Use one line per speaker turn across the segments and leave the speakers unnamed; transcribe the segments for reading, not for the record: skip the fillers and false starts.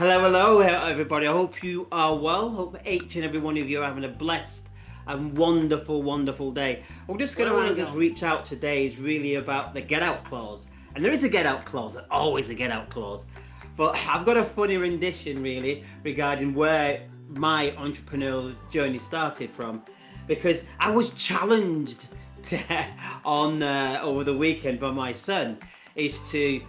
Hello, everybody. I hope you are well. Hope each and every one of you are having a blessed and wonderful day. I'm just going to want to just reach out today is really about the get out clause. And there is a get out clause, always a get out clause. But I've got a funny rendition really regarding where my entrepreneurial journey started from, because I was challenged on over the weekend by my son is to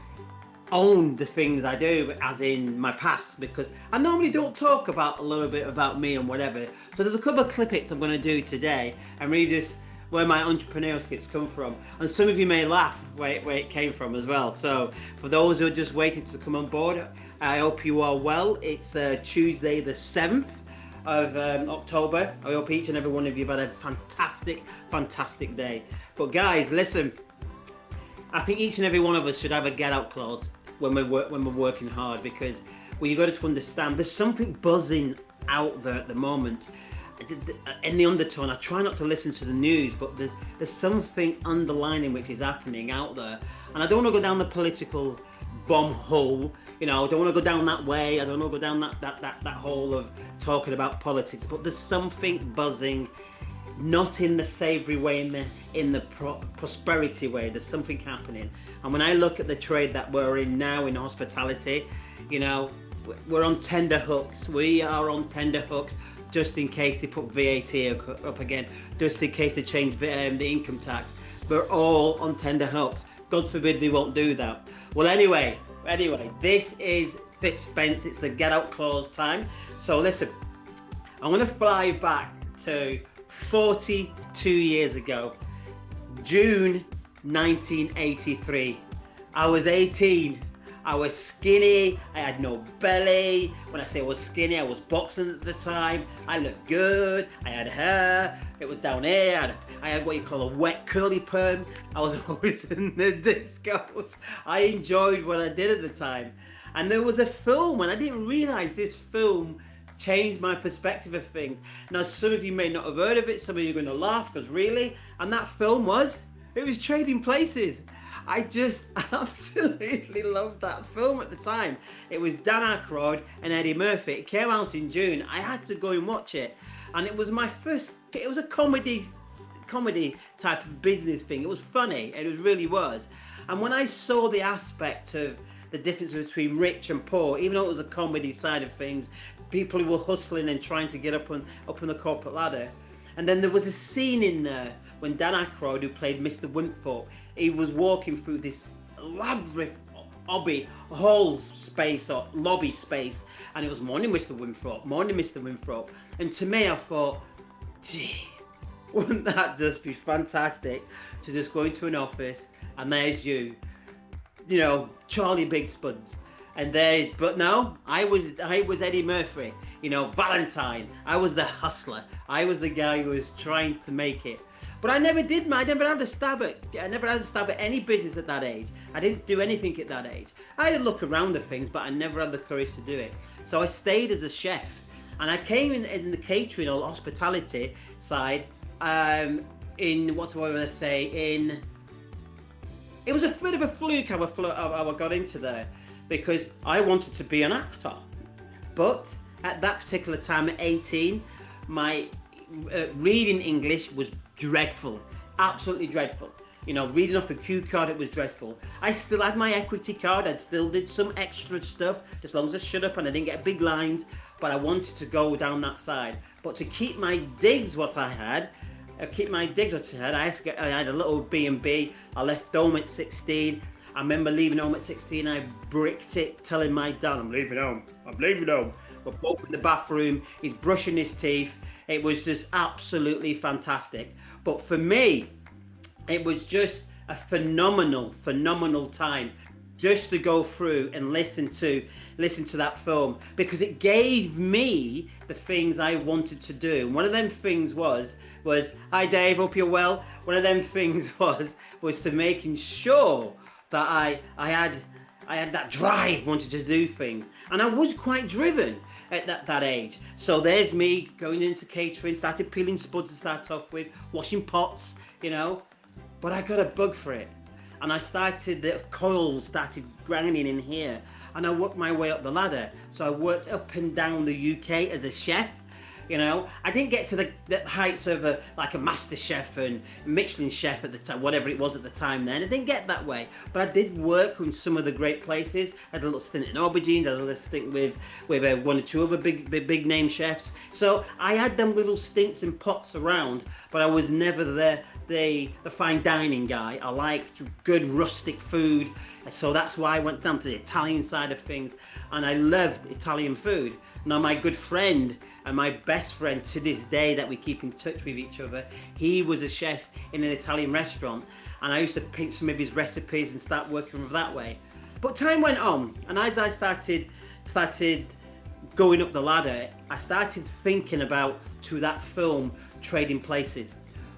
own the things I do, as in my past, because I normally don't talk about a little bit about me and whatever. So there's a couple of clippings I'm going to do today and really just where my entrepreneurial skills come from. And some of you may laugh where it came from as well. So for those who are just waiting to come on board, I hope you are well. It's Tuesday the 7th of October. I hope each and every one of you have had a fantastic day. But guys, listen, I think each and every one of us should have a get out clause when we're working hard, because you got to understand there's something buzzing out there at the moment. In the undertone, I try not to listen to the news, but there's something underlining which is happening out there, and I don't want to go down the political bomb hole. I don't want to go down that way. I don't want to go down that hole of talking about politics. But there's something buzzing, not in the savoury way, in the prosperity way. There's something happening. And when I look at the trade that we're in now in hospitality, we're on tender hooks. We are on tender hooks just in case they put VAT up again, just in case they change the income tax. We're all on tender hooks. God forbid they won't do that. Well, anyway, this is Fitz Spence. It's the get out clause time. So listen, I'm going to fly back to 42 years ago, June 1983. I was 18. I was skinny. I had no belly. When I say I was skinny, I was boxing at the time. I looked good. I had hair. It was down here. I had what you call a wet curly perm. I was always in the discos. I enjoyed what I did at the time. And there was a film, and I didn't realize this film changed my perspective of things. Now, some of you may not have heard of it. Some of you are going to laugh, because really, and that film was Trading Places. I just absolutely loved that film at the time. It was Dan Aykroyd and Eddie Murphy. It came out in June. I had to go and watch it, and it was my first. It was a comedy type of business thing. It was funny. It really was. And when I saw the aspect of the difference between rich and poor, even though it was a comedy side of things, people who were hustling and trying to get up on the corporate ladder. And then there was a scene in there when Dan Aykroyd, who played Mr. Winthrop, he was walking through this labyrinth lobby space, and it was morning Mr. Winthrop. And to me, I thought, gee, wouldn't that just be fantastic to just go into an office and there's you, Charlie Big Spuds. But no, I was Eddie Murphy, Valentine. I was the hustler. I was the guy who was trying to make it. But I never had a stab at any business at that age. I didn't do anything at that age. I had a look around at things, but I never had the courage to do it. So I stayed as a chef, and I came in the catering or hospitality side. It was a bit of a fluke how I got into there, because I wanted to be an actor. But at that particular time, at 18, my reading English was dreadful, absolutely dreadful. Reading off a cue card, it was dreadful. I still had my equity card. I still did some extra stuff, as long as I shut up and I didn't get big lines. But I wanted to go down that side. But to keep my digs, I had a little B&B. I left home at 16. I remember leaving home at 16. I bricked it, telling my dad, I'm leaving home. We're both in the bathroom. He's brushing his teeth. It was just absolutely fantastic. But for me, it was just a phenomenal time just to go through and listen to that film, because it gave me the things I wanted to do. And one of them things was hi Dave, hope you're well. One of them things was to making sure that I had that drive, wanted to do things, and I was quite driven at that age. So there's me going into catering, started peeling spuds to start off with, washing pots, but I got a bug for it, and the coils started grinding in here, and I worked my way up the ladder. So I worked up and down the UK as a chef. You know, I didn't get to the heights of a master chef and Michelin chef at the time, whatever it was at the time then. I didn't get that way, but I did work in some of the great places. I had a little stint in Aubergines, I had a little stint with one or two other big name chefs. So I had them little stints and pots around, but I was never the fine dining guy. I liked good rustic food, so that's why I went down to the Italian side of things, and I loved Italian food. Now my good friend and my best friend to this day that we keep in touch with each other, he was a chef in an Italian restaurant, and I used to pick some of his recipes and start working with that way. But time went on, and as I started going up the ladder, I started thinking about to that film, Trading Places.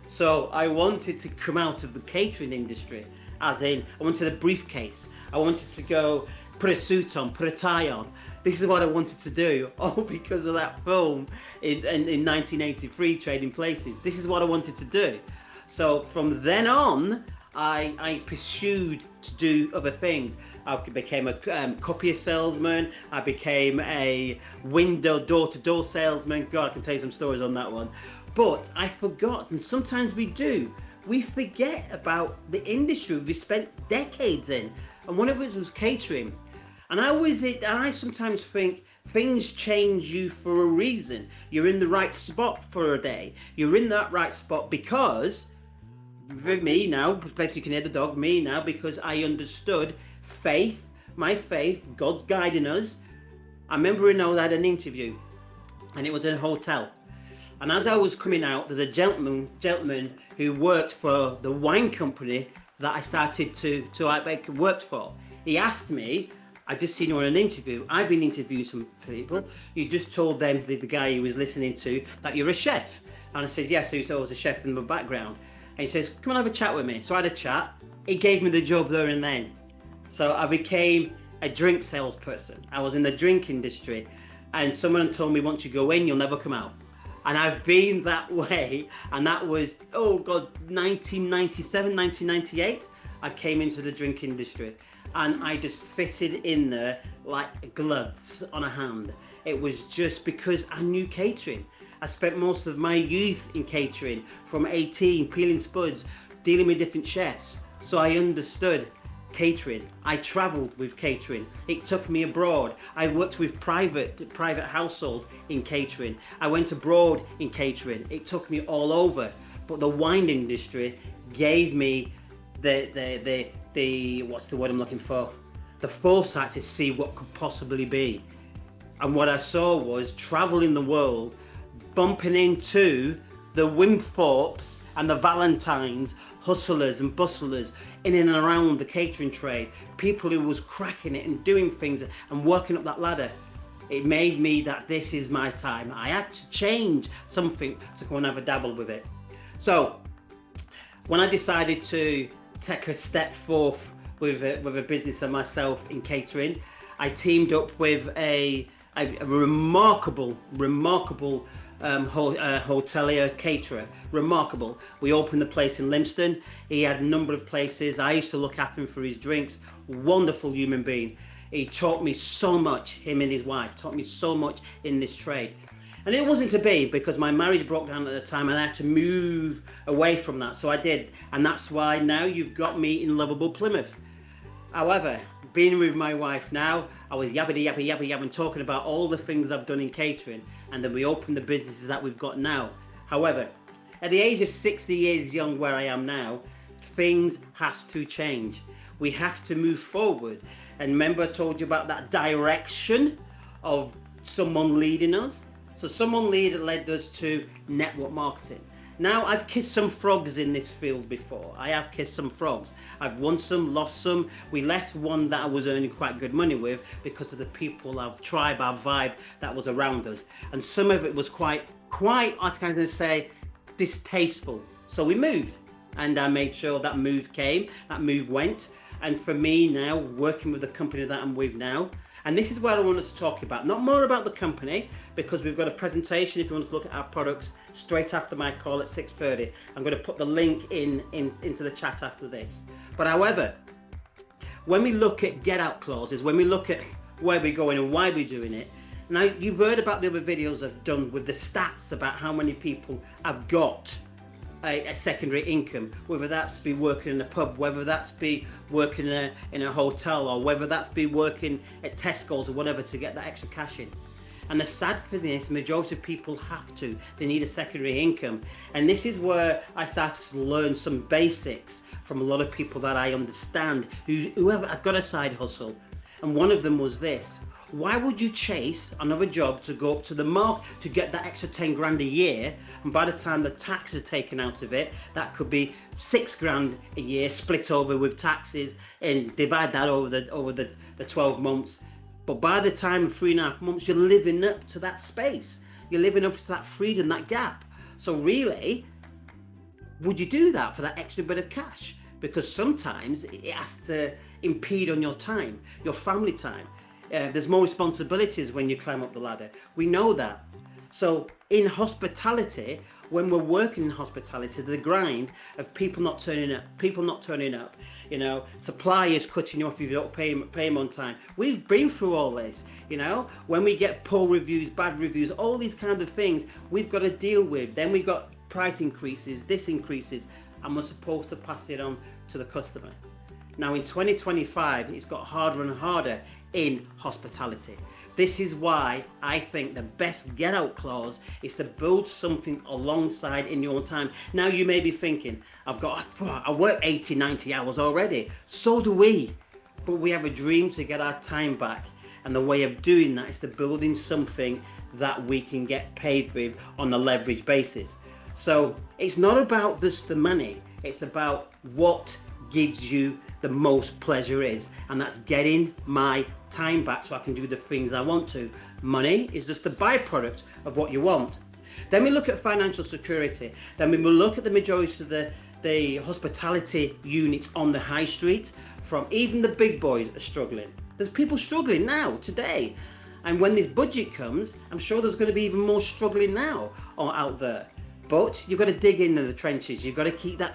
So I wanted to come out of the catering industry, as in I wanted a briefcase. I wanted to go put a suit on, put a tie on. This is what I wanted to do, all because of that film in 1983, Trading Places. This is what I wanted to do. So from then on, I pursued to do other things. I became a copier salesman. I became a door-to-door salesman. God, I can tell you some stories on that one. But I forgot, and sometimes we do. We forget about the industry we spent decades in, and one of it was catering. And I sometimes think things change you for a reason. You're in the right spot for a day. You're in that right spot because, with me now, you can hear the dog, me now, because I understood faith, my faith, God's guiding us. I remember I had an interview, and it was in a hotel. And as I was coming out, there's a gentleman who worked for the wine company that I started to work for. He asked me, I've just seen you on an interview. I've been interviewing some people. You just told them, the guy he was listening to, that you're a chef. And I said, yes, so I was a chef in my background. And he says, come and have a chat with me. So I had a chat. He gave me the job there and then. So I became a drink salesperson. I was in the drink industry. And someone told me, once you go in, you'll never come out. And I've been that way. And that was, 1997, 1998. I came into the drink industry. And I just fitted in there like gloves on a hand. It was just because I knew catering. I spent most of my youth in catering, from 18, peeling spuds, dealing with different chefs. So I understood catering. I travelled with catering. It took me abroad. I worked with private household in catering. I went abroad in catering. It took me all over. But the wine industry gave me the what's the word I'm looking for? The foresight to see what could possibly be. And what I saw was traveling the world, bumping into the Wimthorpes and the Valentines, hustlers and bustlers in and around the catering trade, people who was cracking it and doing things and working up that ladder. It made me that this is my time. I had to change something to go and have a dabble with it. So when I decided to take a step forth with a business of myself in catering, I teamed up with a remarkable hotelier caterer. Remarkable. We opened the place in Lympstone. He had a number of places. I used to look after him for his drinks. Wonderful human being. He taught me so much, him and his wife taught me so much in this trade. And it wasn't to be, because my marriage broke down at the time and I had to move away from that. So I did. And that's why now you've got me in lovable Plymouth. However, being with my wife now, I was yabbing, talking about all the things I've done in catering. And then we opened the businesses that we've got now. However, at the age of 60 years young where I am now, things has to change. We have to move forward. And remember I told you about that direction of someone leading us? So someone led us to network marketing. Now, I've kissed some frogs in this field before. I have kissed some frogs. I've won some, lost some. We left one that I was earning quite good money with because of the people, our tribe, our vibe that was around us. And some of it was quite, I was going to say, distasteful. So we moved. And I made sure that move came, that move went. And for me now, working with the company that I'm with now, and this is what I wanted to talk about, not more about the company, because we've got a presentation if you want to look at our products straight after my call at 6:30. I'm going to put the link into the chat after this. But however, when we look at get out clauses, when we look at where we're going and why we're doing it. Now, you've heard about the other videos I've done with the stats about how many people have got a secondary income, whether that's be working in a pub, whether that's be working in a hotel, or whether that's be working at Tesco's or whatever to get that extra cash in. And the sad thing is, the majority of people they need a secondary income. And this is where I started to learn some basics from a lot of people that I understand who have got a side hustle. And one of them was this: why would you chase another job to go up to the mark to get that extra 10 grand a year, and by the time the tax is taken out of it, that could be 6 grand a year split over with taxes, and divide that over the 12 months. But by the time of 3.5 months, you're living up to that space. You're living up to that freedom, that gap. So really, would you do that for that extra bit of cash? Because sometimes it has to impede on your time, your family time. There's more responsibilities when you climb up the ladder. We know that. So in hospitality, when we're working in hospitality, the grind of people not turning up, you know, suppliers cutting you off if you don't pay them on time. We've been through all this, you know, when we get poor reviews, bad reviews, all these kind of things we've got to deal with. Then we've got price increases, this increases, and we're supposed to pass it on to the customer. Now in 2025, it's got harder and harder in hospitality. This is why I think the best get out clause is to build something alongside in your own time. Now you may be thinking, I work 80, 90 hours already. So do we. But we have a dream to get our time back. And the way of doing that is to build in something that we can get paid with on a leverage basis. So it's not about just the money. It's about what gives you the most pleasure is, and that's getting my time back so I can do the things I want to. Money is just the byproduct of what you want. Then we look at financial security. Then we will look at the majority of the hospitality units on the high street. From even the big boys are struggling. There's people struggling now, today. And when this budget comes, I'm sure there's going to be even more struggling now out there. But you've got to dig into the trenches. You've got to keep that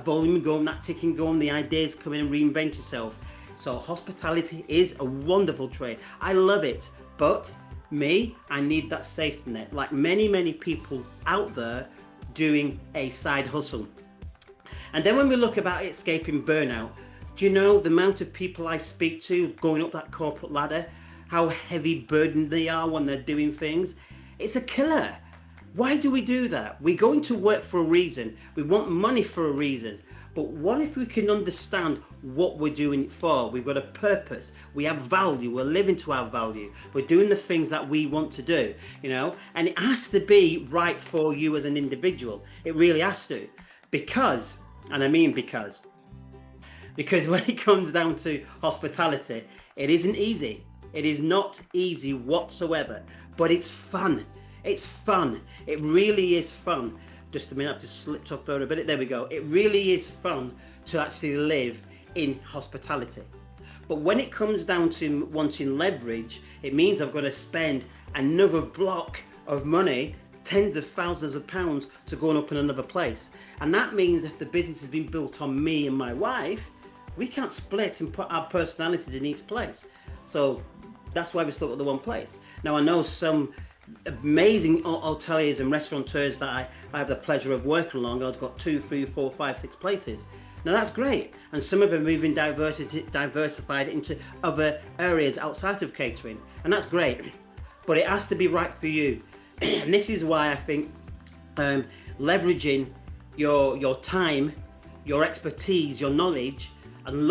volume going, that ticking going, the ideas coming and reinvent yourself. So hospitality is a wonderful trade. I love it. But I need that safety net. Like many people out there doing a side hustle. And then when we look about escaping burnout, do you know the amount of people I speak to going up that corporate ladder, how heavy burdened they are when they're doing things? It's a killer. Why do we do that? We're going to work for a reason. We want money for a reason. But what if we can understand what we're doing it for? We've got a purpose. We have value. We're living to our value. We're doing the things that we want to do, you know? And it has to be right for you as an individual. It really has to. Because when it comes down to hospitality, it isn't easy. It is not easy whatsoever. But it's fun. It's fun. It really is fun. Just a minute, I've just slipped off there a bit. There we go. It really is fun to actually live in hospitality. But when it comes down to wanting leverage, it means I've got to spend another block of money, tens of thousands of pounds, to go and open another place. And that means if the business has been built on me and my wife, we can't split and put our personalities in each place. So that's why we're still at the one place. Now I know some amazing hoteliers and restaurateurs that I have the pleasure of working along. I've got 2, 3, 4, 5, 6 places. Now that's great, and some of them have even diversified into other areas outside of catering, and that's great. But it has to be right for you, and this is why I think leveraging your time, your expertise, your knowledge, and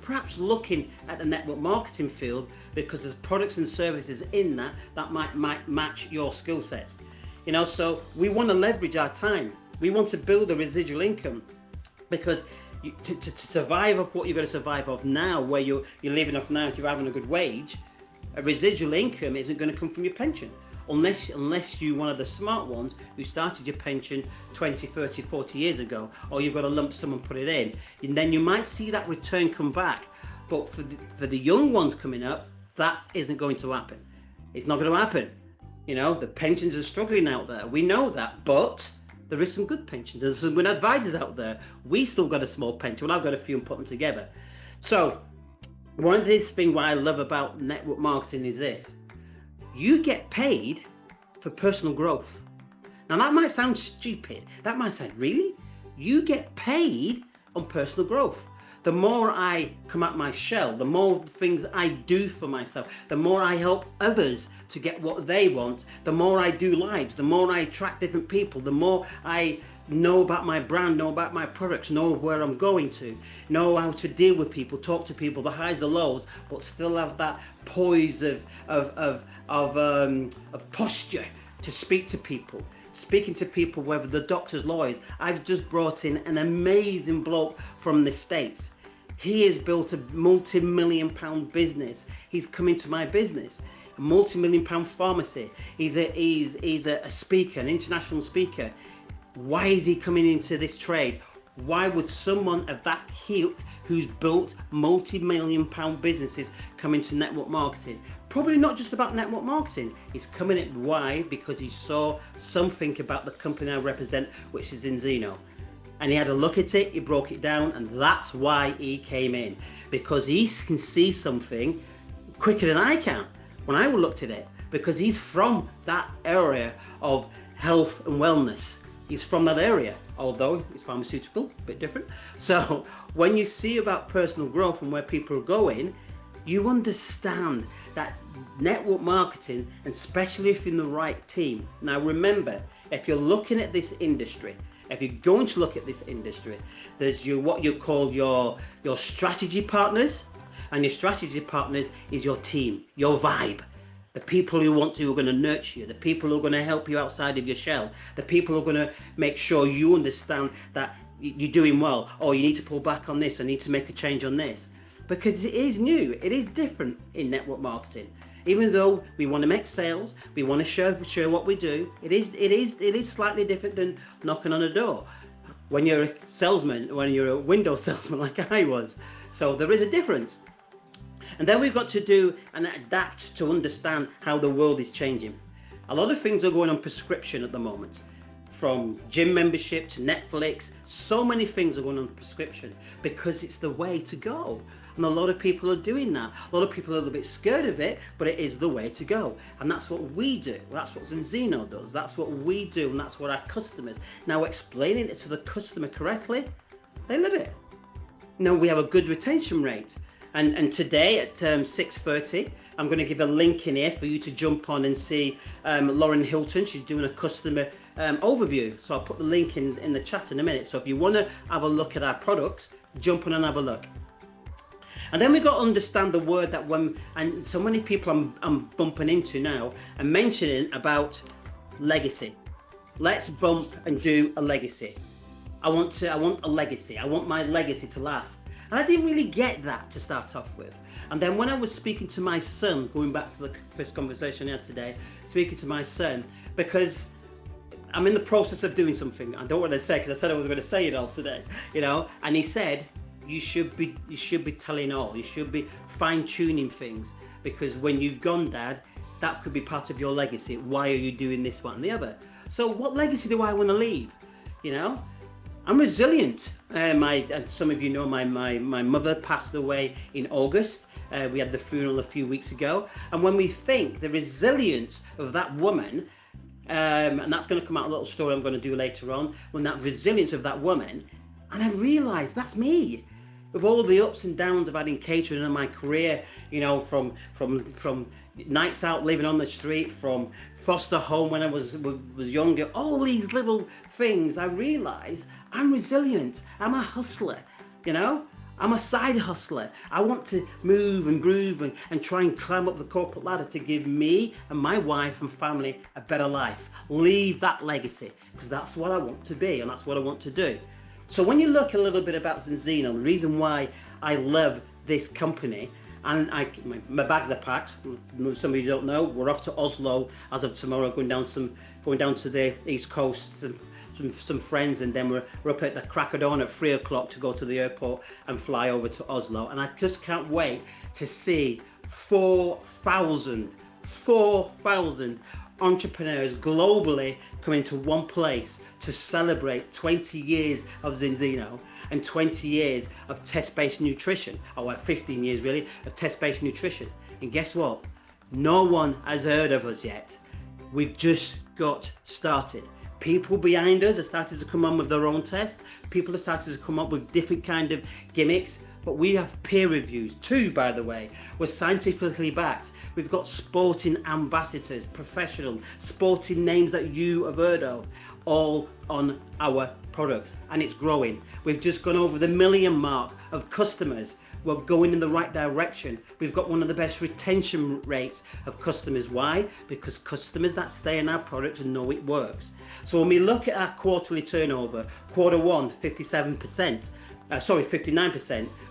perhaps looking at the network marketing field, because there's products and services in that might match your skill sets. You know, so we want to leverage our time. We want to build a residual income, because to survive off what you're going to survive off now, where you're living off now, if you're having a good wage, a residual income isn't going to come from your pension. Unless you're one of the smart ones who started your pension 20, 30, 40 years ago, or you've got a lump sum and put it in, and then you might see that return come back. But for the young ones coming up, that isn't going to happen. It's not going to happen. You know, the pensions are struggling out there. We know that, but there is some good pensions. There's some good advisors out there. We still got a small pension. Well, I've got a few and put them together. So One of these things what I love about network marketing is this: you get paid for personal growth. Now that might sound stupid. That might sound, really? You get paid on personal growth. The more I come out my shell, the more things I do for myself, the more I help others to get what they want, the more I do lives, the more I attract different people, the more I know about my brand, know about my products, know where I'm going to, know how to deal with people, talk to people, the highs, the lows, but still have that poise of posture to speak to people. Speaking to people, whether the doctors, lawyers. I've just brought in an amazing bloke from the States. He has built a multi-million-pound business. He's come into my business, a multi-million-pound pharmacy. He's a speaker, an international speaker. Why is he coming into this trade? Why would someone of that ilk, who's built multi-million-pound businesses, come into network marketing? Probably not just about network marketing. He's coming in. Why? Because he saw something about the company I represent, which is Zinzino. And he had a look at it, he broke it down, and that's why he came in. Because he can see something quicker than I can when I looked at it. Because he's from that area of health and wellness. He's from that area, although it's pharmaceutical, a bit different. So when you see about personal growth and where people are going, you understand that network marketing, and especially if you're in the right team. Now remember, if you're looking at this industry, if you're going to look at this industry, there's what you call your strategy partners, and your strategy partners is your team, your vibe. The people who are going to nurture you, the people who are going to help you outside of your shell, the people who are going to make sure you understand that you're doing well, or you need to pull back on this, I need to make a change on this. Because it is new, it is different in network marketing. Even though we want to make sales, we want to share what we do, it is slightly different than knocking on a door. When you're a salesman, when you're a window salesman like I was. So there is a difference. And then we've got to do and adapt to understand how the world is changing. A lot of things are going on prescription at the moment. From gym membership to Netflix, so many things are going on prescription because it's the way to go. And a lot of people are doing that. A lot of people are a little bit scared of it, but it is the way to go. And that's what we do. That's what Zinzino does. That's what we do, and that's what our customers. Now, explaining it to the customer correctly, they love it. Now, we have a good retention rate. And today at 6:30, I'm going to give a link in here for you to jump on and see Lauren Hilton. She's doing a customer overview. So I'll put the link in the chat in a minute. So if you want to have a look at our products, jump on and have a look. And then we've got to understand the word that and so many people I'm bumping into now and mentioning about legacy. Let's bump and do a legacy. I want a legacy. I want my legacy to last. And I didn't really get that to start off with. And then when I was speaking to my son, going back to the first conversation I had today, speaking to my son, because I'm in the process of doing something. I don't want to say, because I said I was going to say it all today, and he said, you should be telling all, you should be fine-tuning things, because when you've gone, Dad, that could be part of your legacy. Why are you doing this, one, and the other? So what legacy do I want to leave? I'm resilient. Some of you know my mother passed away in August. We had the funeral a few weeks ago. And when we think the resilience of that woman, and that's going to come out a little story I'm going to do later on, when that resilience of that woman, and I realised that's me. With all the ups and downs I've had in catering in my career, from nights out living on the street, from foster home when I was younger, all these little things, I realised I'm resilient. I'm a hustler, I'm a side hustler. I want to move and groove and try and climb up the corporate ladder to give me and my wife and family a better life. Leave that legacy, because that's what I want to be and that's what I want to do. So when you look a little bit about Zinzino, the reason why I love this company, and my bags are packed. Some of you don't know, we're off to Oslo as of tomorrow, going down to the East Coast, some friends, and then we're up at the crack of dawn at 3 o'clock to go to the airport and fly over to Oslo. And I just can't wait to see 4,000 entrepreneurs globally coming to one place to celebrate 20 years of Zinzino and 20 years of test-based nutrition, or 15 years really, of test-based nutrition. And guess what? No one has heard of us yet. We've just got started. People behind us have started to come on with their own tests. People have started to come up with different kind of gimmicks. But we have peer reviews too, by the way. We're scientifically backed. We've got sporting ambassadors, professional sporting names that you have heard of, all on our products, and it's growing. We've just gone over the 1 million mark of customers. We're going in the right direction. We've got one of the best retention rates of customers. Why? Because customers that stay in our products know it works. So when we look at our quarterly turnover, quarter one, 59%,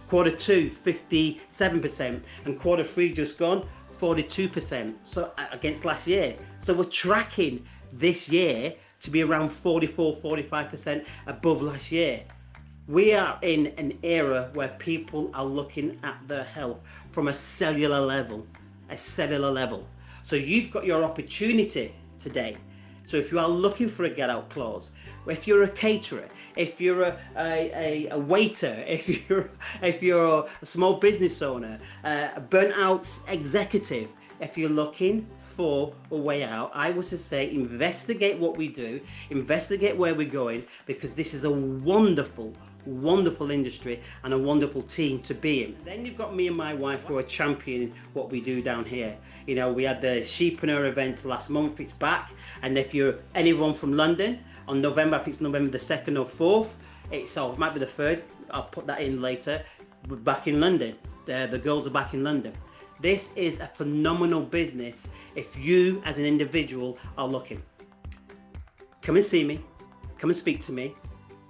quarter two, 57%, and quarter three just gone, 42%, so against last year. So we're tracking this year to be around 44-45% above last year. We are in an era where people are looking at their health from a cellular level, So you've got your opportunity today. So if you are looking for a get out clause, if you're a caterer, if you're a waiter, if you're a small business owner, a burnt out executive, if you're looking for a way out, I would say investigate what we do, investigate where we're going, because this is a wonderful industry and a wonderful team to be in. Then you've got me and my wife who are championing what we do down here. You know, we had the Sheepreneur event last month, it's back, and if you're anyone from London, on November, I think it's November the 2nd or 4th, it might be the 3rd, I'll put that in later, we're back in London. The girls are back in London. This is a phenomenal business if you as an individual are looking. Come and see me, come and speak to me.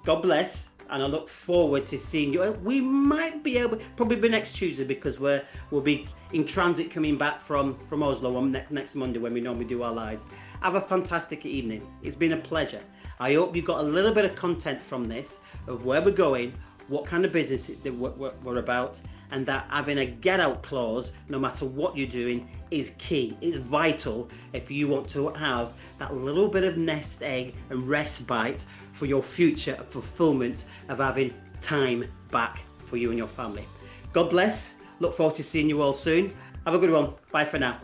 God bless. And I look forward to seeing you. We might be able, probably be next Tuesday, because we'll be in transit coming back from Oslo on next Monday when we normally do our lives. Have a fantastic evening. It's been a pleasure. I hope you got a little bit of content from this, of where we're going, what kind of business we're about, and that having a get out clause, no matter what you're doing, is key. It's vital if you want to have that little bit of nest egg and respite for your future fulfillment of having time back for you and your family. God bless. Look forward to seeing you all soon. Have a good one. Bye for now.